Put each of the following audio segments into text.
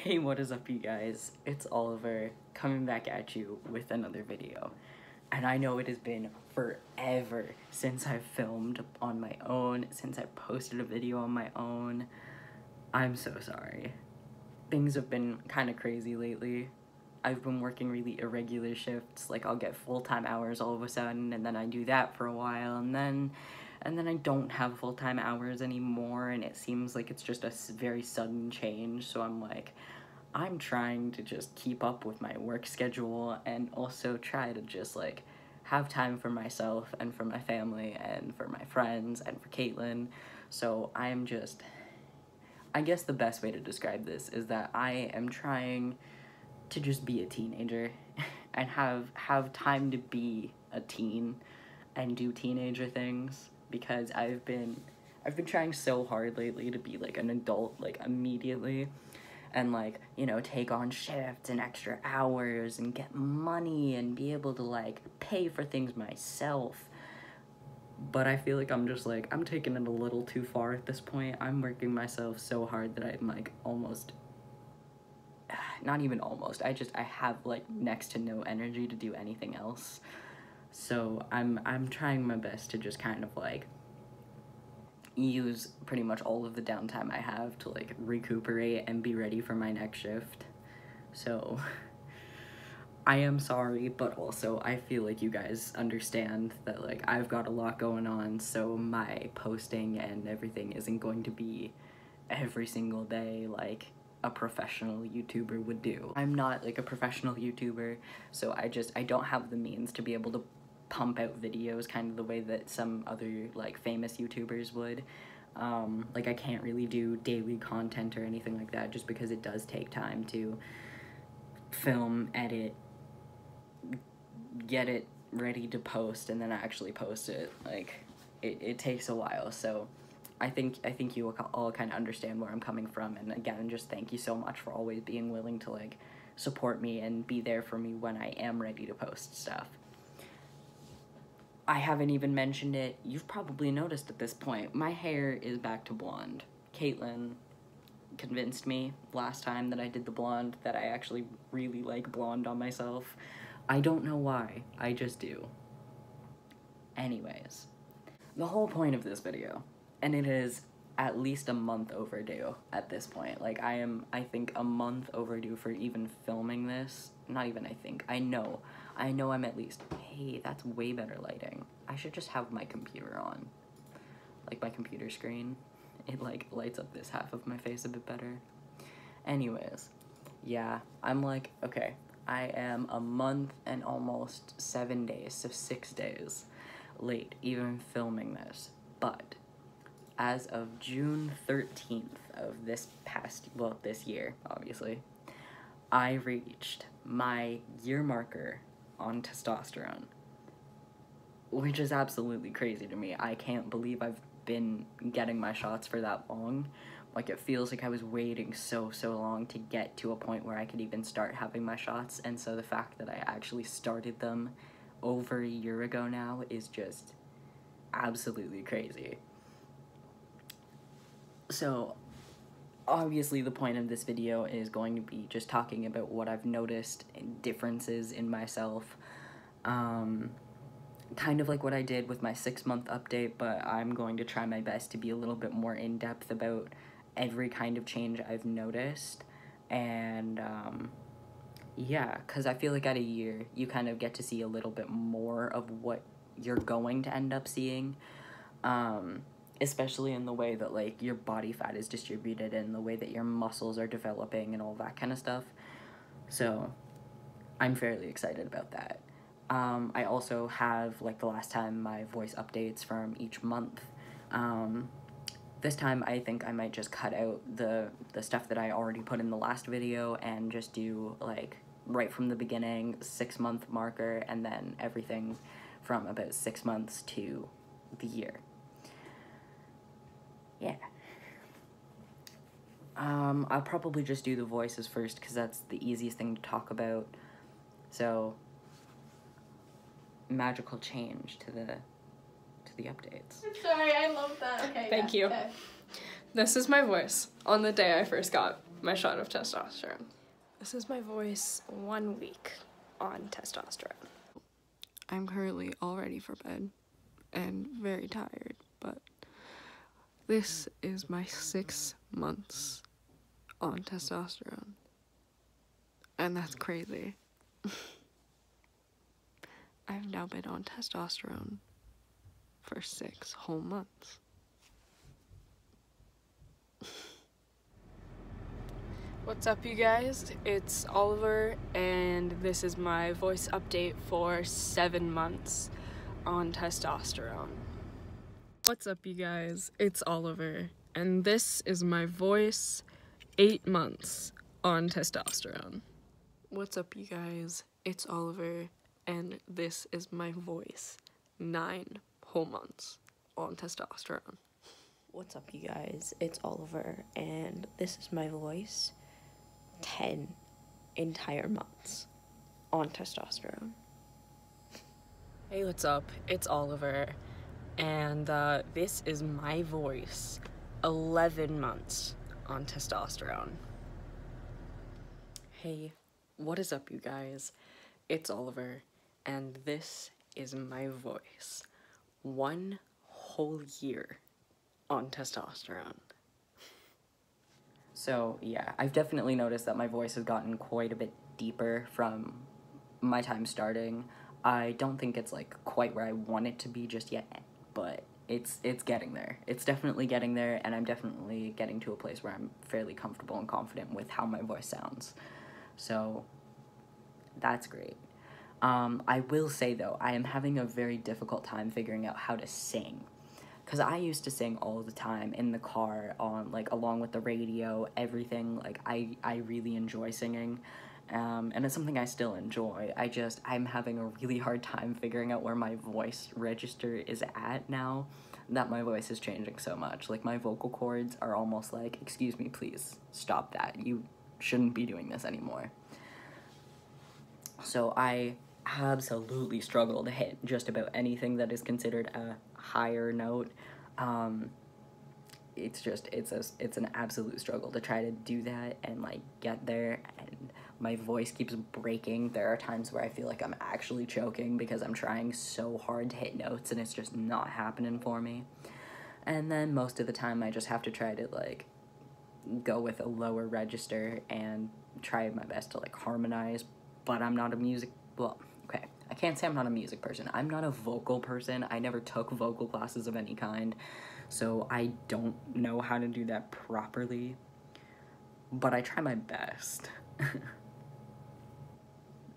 Hey, what is up, you guys? It's Oliver coming back at you with another video. And I know it has been forever since I've filmed on my own, since I posted a video on my own. I'm so sorry. Things have been kind of crazy lately. I've been working really irregular shifts, like I'll get full-time hours all of a sudden, and then I do that for a while, and then I don't have full-time hours anymore, and it seems like it's just a very sudden change. So I'm trying to just keep up with my work schedule and also try to just like have time for myself and for my family and for my friends and for Caitlin. So I guess the best way to describe this is that I am trying to just be a teenager and have time to be a teen and do teenager things, because I've been trying so hard lately to be like an adult, like immediately, and like, you know, take on shifts and extra hours and get money and be able to like pay for things myself. But I feel like I'm taking it a little too far at this point. I'm working myself so hard that I'm like almost, not even almost, I have like next to no energy to do anything else. So I'm trying my best to just kind of like use pretty much all of the downtime I have to like recuperate and be ready for my next shift. So I am sorry, but also I feel like you guys understand that like I've got a lot going on, so my posting and everything isn't going to be every single day like a professional YouTuber would do. I'm not like a professional YouTuber, so I don't have the means to be able to pump out videos kind of the way that some other like famous YouTubers would. Like I can't really do daily content or anything like that, just because it does take time to film, edit, get it ready to post, and then actually post it. Like it takes a while. So I think you all kind of understand where I'm coming from, and again, just thank you so much for always being willing to like support me and be there for me when I am ready to post stuff. I haven't even mentioned it. You've probably noticed at this point, my hair is back to blonde. Caitlin convinced me last time that I did the blonde that I actually really like blonde on myself. I don't know why, I just do. Anyways, the whole point of this video, and it is at least a month overdue at this point. Like I think a month overdue for even filming this. Not even I think, I know I'm at least, hey, that's way better lighting. I should just have my computer on, like my computer screen. It like lights up this half of my face a bit better. Anyways, yeah, I'm like, okay, I am a month and almost 7 days, so 6 days late even filming this, but as of June 13th of this year, obviously, I reached my year marker on testosterone, which is absolutely crazy to me. I can't believe I've been getting my shots for that long. Like, it feels like I was waiting so long to get to a point where I could even start having my shots, and so the fact that I actually started them over a year ago now is just absolutely crazy. So obviously the point of this video is going to be just talking about what I've noticed and differences in myself. Kind of like what I did with my 6-month update, but I'm going to try my best to be a little bit more in-depth about every kind of change I've noticed. And yeah, because I feel like at a year you kind of get to see a little bit more of what you're going to end up seeing. Especially in the way that like your body fat is distributed and the way that your muscles are developing and all that kind of stuff. So I'm fairly excited about that. I also have, like the last time, my voice updates from each month. This time I think I might just cut out the stuff that I already put in the last video and just do like right from the beginning, 6-month marker, and then everything from about 6 months to the year. Yeah. I'll probably just do the voices first because that's the easiest thing to talk about. So, magical change to the updates. I'm sorry, I love that. Okay. Thank you. Okay. This is my voice on the day I first got my shot of testosterone. This is my voice 1 week on testosterone. I'm currently all ready for bed and very tired, but this is my 6 months on testosterone. And that's crazy. I've now been on testosterone for 6 whole months. What's up, you guys? It's Oliver, and this is my voice update for 7 months on testosterone. What's up, you guys? It's Oliver, and this is my voice 8 months on testosterone. What's up, you guys? It's Oliver, and this is my voice 9 whole months on testosterone. What's up, you guys? It's Oliver, and this is my voice 10 entire months on testosterone. Hey, what's up? It's Oliver, and this is my voice 11 months on testosterone. Hey, what is up, you guys? It's Oliver, and this is my voice 1 whole year on testosterone. So yeah, I've definitely noticed that my voice has gotten quite a bit deeper from my time starting. I don't think it's like quite where I want it to be just yet, but it's getting there. It's definitely getting there, and I'm definitely getting to a place where I'm fairly comfortable and confident with how my voice sounds. So that's great. I will say though, I am having a very difficult time figuring out how to sing. Because I used to sing all the time in the car, on like along with the radio, everything. Like I really enjoy singing, and it's something I still enjoy. I'm having a really hard time figuring out where my voice register is at now that my voice is changing so much. Like my vocal cords are almost like, excuse me, please stop that. You shouldn't be doing this anymore. So I absolutely struggle to hit just about anything that is considered a higher note. It's an absolute struggle to try to do that and like get there, and my voice keeps breaking. There are times where I feel like I'm actually choking because I'm trying so hard to hit notes and it's just not happening for me. And then most of the time I just have to try to like go with a lower register and try my best to like harmonize, but I'm not a music, well, okay, I can't say I'm not a music person. I'm not a vocal person. I never took vocal classes of any kind, so I don't know how to do that properly, but I try my best.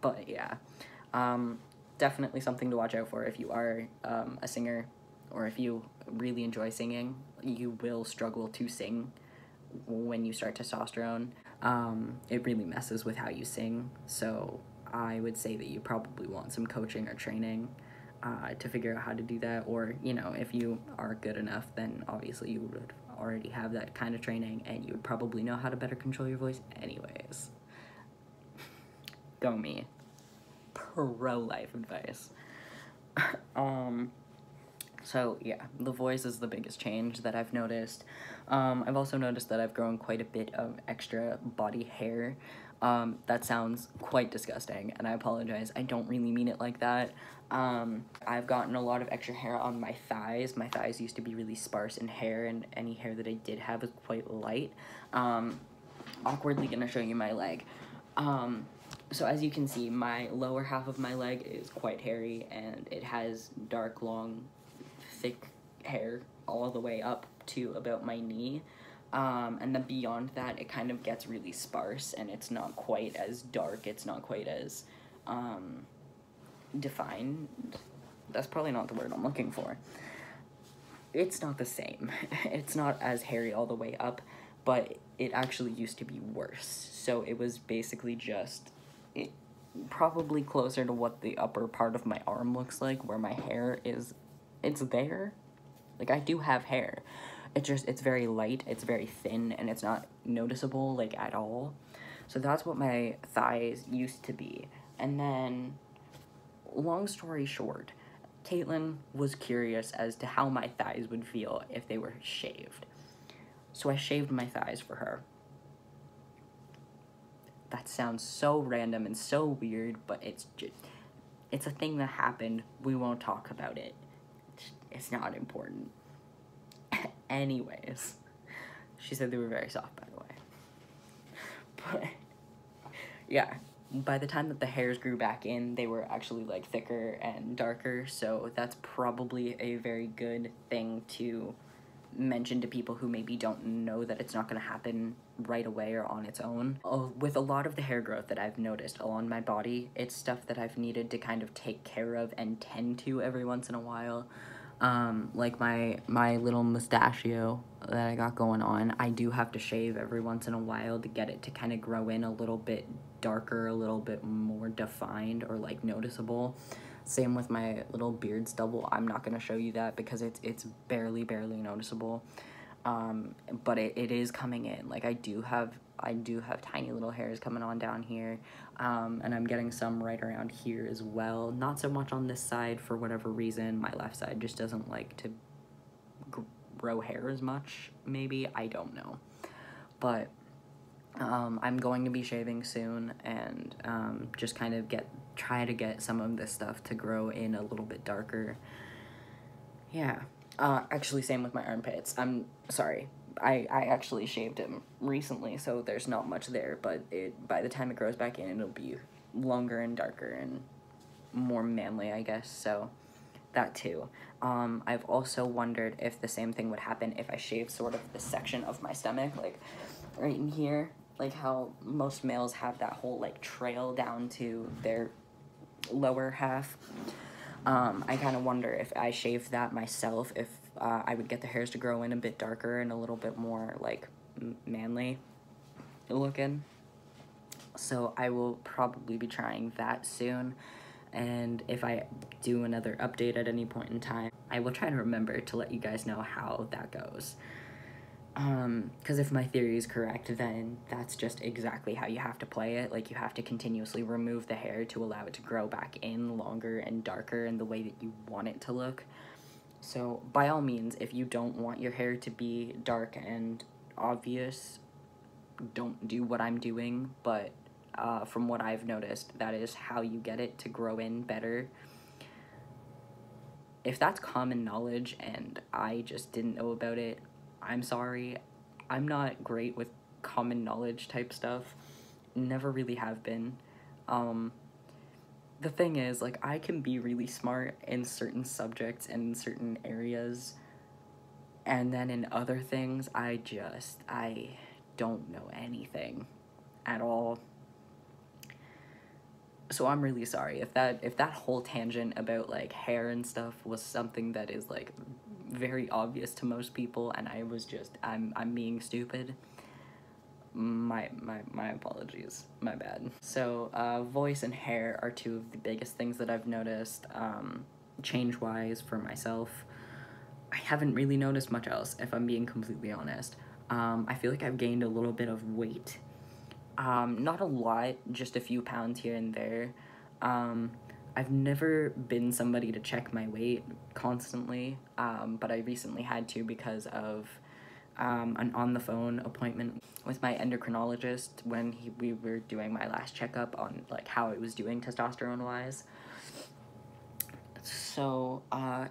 But yeah, definitely something to watch out for if you are a singer, or if you really enjoy singing. You will struggle to sing when you start testosterone. It really messes with how you sing, so I would say that you probably want some coaching or training to figure out how to do that, or, you know, if you are good enough, then obviously you would already have that kind of training, and you would probably know how to better control your voice anyways. Go me. Pro-life advice. So yeah, the voice is the biggest change that I've noticed. I've also noticed that I've grown quite a bit of extra body hair. That sounds quite disgusting, and I apologize. I don't really mean it like that. I've gotten a lot of extra hair on my thighs. My thighs used to be really sparse in hair, and any hair that I did have was quite light. Awkwardly gonna show you my leg. So as you can see, my lower half of my leg is quite hairy, and it has dark, long, thick hair all the way up to about my knee. And then beyond that, it kind of gets really sparse, and it's not quite as dark, it's not quite as defined. That's probably not the word I'm looking for. It's not the same. It's not as hairy all the way up, but it actually used to be worse. So it was basically just probably closer to what the upper part of my arm looks like, where my hair is, it's there. Like, I do have hair. It's very light, it's very thin, and it's not noticeable, like, at all. So that's what my thighs used to be. And then, long story short, Caitlin was curious as to how my thighs would feel if they were shaved. So I shaved my thighs for her. that sounds so random and so weird, but it's a thing that happened. We won't talk about it. It's not important. Anyways, she said they were very soft, by the way. But yeah, by the time that the hairs grew back in, they were actually like thicker and darker, so that's probably a very good thing to mention to people who maybe don't know that it's not going to happen right away or on its own. With a lot of the hair growth that I've noticed along my body, it's stuff that I've needed to kind of take care of and tend to every once in a while. Like my little mustachio that I got going on, I do have to shave every once in a while to get it to kind of grow in a little bit darker, a little bit more defined or like noticeable. Same with my little beard stubble. I'm not going to show you that because it's barely noticeable. But it is coming in. Like I do have tiny little hairs coming on down here. And I'm getting some right around here as well. Not so much on this side for whatever reason. My left side just doesn't like to grow hair as much, maybe. I don't know. But I'm going to be shaving soon and just kind of try to get some of this stuff to grow in a little bit darker. Yeah. Actually, same with my armpits. I'm sorry. I actually shaved him recently, so there's not much there, but by the time it grows back in, it'll be longer and darker and more manly, I guess, so that too. I've also wondered if the same thing would happen if I shaved sort of the section of my stomach, like right in here, like how most males have that whole like trail down to their lower half. I kind of wonder if I shaved that myself, if I would get the hairs to grow in a bit darker and a little bit more like manly looking. So I will probably be trying that soon, and if I do another update at any point in time, I will try to remember to let you guys know how that goes. Because if my theory is correct, then that's just exactly how you have to play it. Like, you have to continuously remove the hair to allow it to grow back in longer and darker in the way that you want it to look. So, by all means, if you don't want your hair to be dark and obvious, don't do what I'm doing, but from what I've noticed, that is how you get it to grow in better. If that's common knowledge and I just didn't know about it, I'm sorry. I'm not great with common knowledge type stuff. Never really have been. The thing is, like, I can be really smart in certain subjects and in certain areas, and then in other things, I don't know anything at all. So I'm really sorry if that whole tangent about like hair and stuff was something that is like very obvious to most people, and I was just I'm being stupid. My apologies. My bad. So voice and hair are two of the biggest things that I've noticed change wise for myself. I haven't really noticed much else, if I'm being completely honest. I feel like I've gained a little bit of weight. Not a lot, just a few pounds here and there. I've never been somebody to check my weight constantly, but I recently had to because of an on-the-phone appointment with my endocrinologist when we were doing my last checkup on like how I was doing testosterone-wise. So,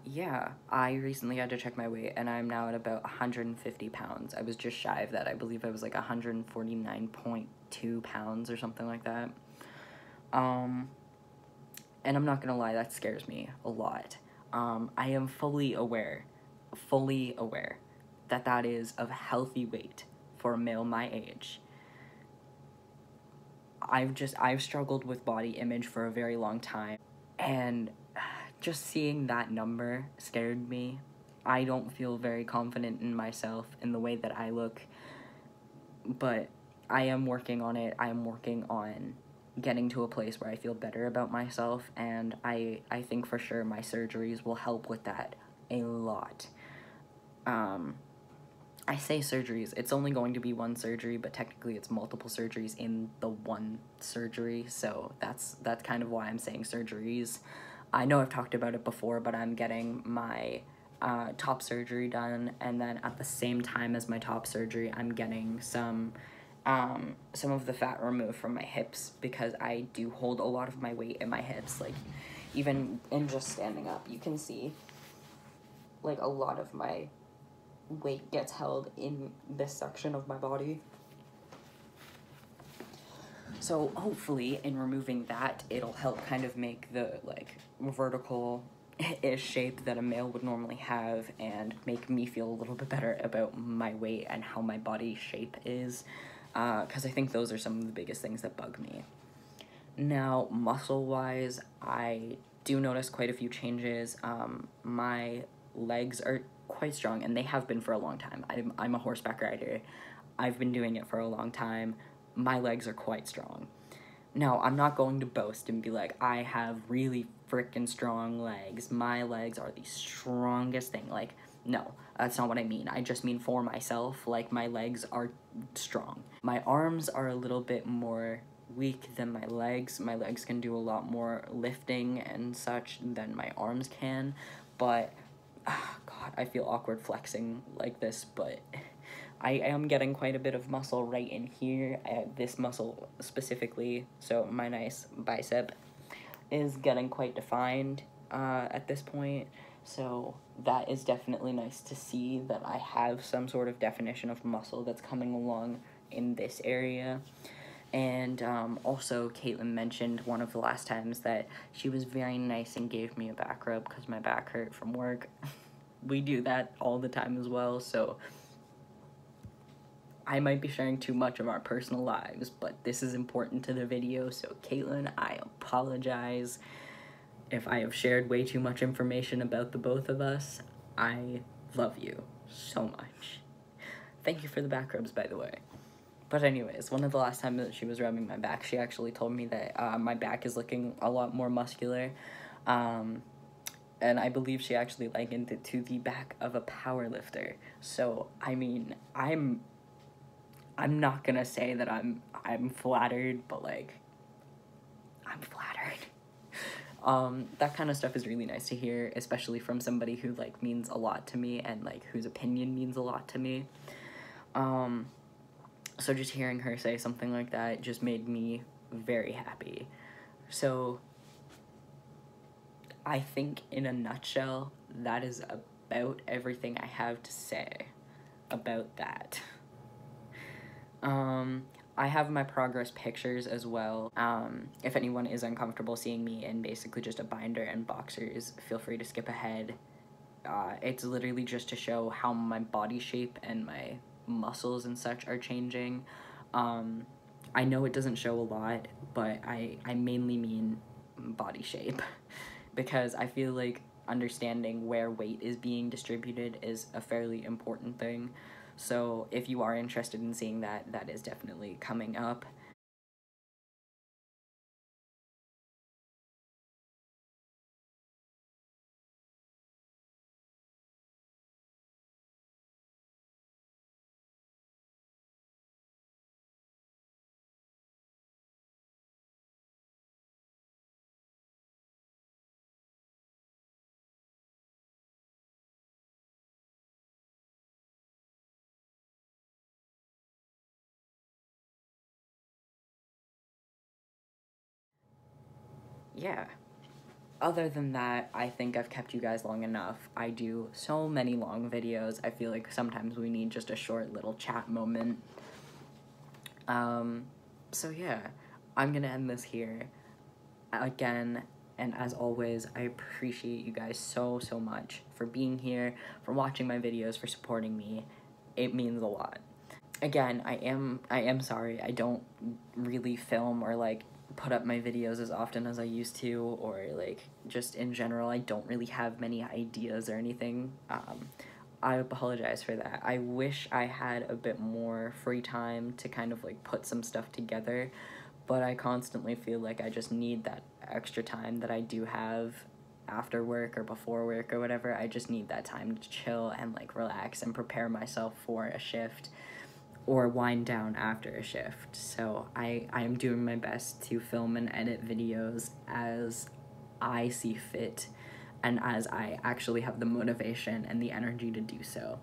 yeah, I recently had to check my weight, and I'm now at about 150 pounds. I was just shy of that. I believe I was like 149.2 pounds or something like that. And I'm not gonna lie, that scares me a lot. I am fully aware that that is a healthy weight for a male my age. I've struggled with body image for a very long time, and just seeing that number scared me. I don't feel very confident in myself in the way that I look, but I am working on it. I am working on getting to a place where I feel better about myself, and I think for sure my surgeries will help with that a lot. I say surgeries, it's only going to be one surgery, but technically it's multiple surgeries in the one surgery, so that's kind of why I'm saying surgeries. I know I've talked about it before, but I'm getting my top surgery done, and then at the same time as my top surgery, I'm getting some some of the fat removed from my hips, because I do hold a lot of my weight in my hips. Like, even in just standing up, you can see, like, a lot of my weight gets held in this section of my body. So hopefully in removing that, it'll help kind of make the, like, vertical-ish shape that a male would normally have, and make me feel a little bit better about my weight and how my body shape is, because I think those are some of the biggest things that bug me. Now, muscle-wise, I do notice quite a few changes. My legs are quite strong, and they have been for a long time. I'm a horseback rider. I've been doing it for a long time. My legs are quite strong. Now, I'm not going to boast and be like, I have really freaking strong legs. My legs are the strongest thing. Like, no, that's not what I mean. I just mean for myself, like, my legs are strong. My arms are a little bit more weak than my legs. My legs can do a lot more lifting and such than my arms can, but, God, I feel awkward flexing like this, but I am getting quite a bit of muscle right in here. This muscle specifically, so my nice bicep, is getting quite defined at this point. So that is definitely nice to see that I have some sort of definition of muscle that's coming along in this area. And also, Caitlin mentioned one of the last times that she was very nice and gave me a back rub because my back hurt from work. We do that all the time as well, so I might be sharing too much of our personal lives, but this is important to the video, so Caitlin, I apologize if I have shared way too much information about the both of us. I love you so much. Thank you for the back rubs, by the way. But anyways, one of the last times that she was rubbing my back, she actually told me that my back is looking a lot more muscular, and I believe she actually likened it to the back of a power lifter. So, I mean, I'm not gonna say that I'm flattered, but, like, I'm flattered. That kind of stuff is really nice to hear, especially from somebody who, like, means a lot to me, and, like, whose opinion means a lot to me. So just hearing her say something like that just made me very happy. So I think in a nutshell, that is about everything I have to say about that. I have my progress pictures as well. If anyone is uncomfortable seeing me in basically just a binder and boxers, feel free to skip ahead. It's literally just to show how my body shape and my muscles and such are changing. I know it doesn't show a lot, but I mainly mean body shape because I feel like understanding where weight is being distributed is a fairly important thing. So if you are interested in seeing that, that is definitely coming up. Yeah. Other than that, I think I've kept you guys long enough. I do so many long videos. I feel like sometimes we need just a short little chat moment. So yeah, I'm gonna end this here. Again, and as always, I appreciate you guys so much for being here, for watching my videos, for supporting me. It means a lot. Again, I am sorry I don't really film or, like, put up my videos as often as I used to, or, like, just in general, I don't really have many ideas or anything. I apologize for that. I wish I had a bit more free time to kind of, like, put some stuff together, but I constantly feel like I just need that extra time that I do have after work or before work or whatever. I just need that time to chill and, like, relax and prepare myself for a shift or wind down after a shift. So I am doing my best to film and edit videos as I see fit and as I actually have the motivation and the energy to do so.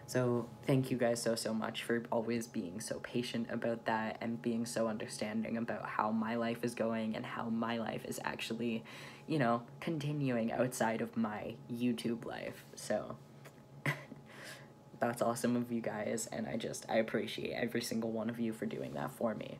So thank you guys so much for always being so patient about that and being so understanding about how my life is going and how my life is actually, you know, continuing outside of my YouTube life. So that's awesome of you guys, and I appreciate every single one of you for doing that for me.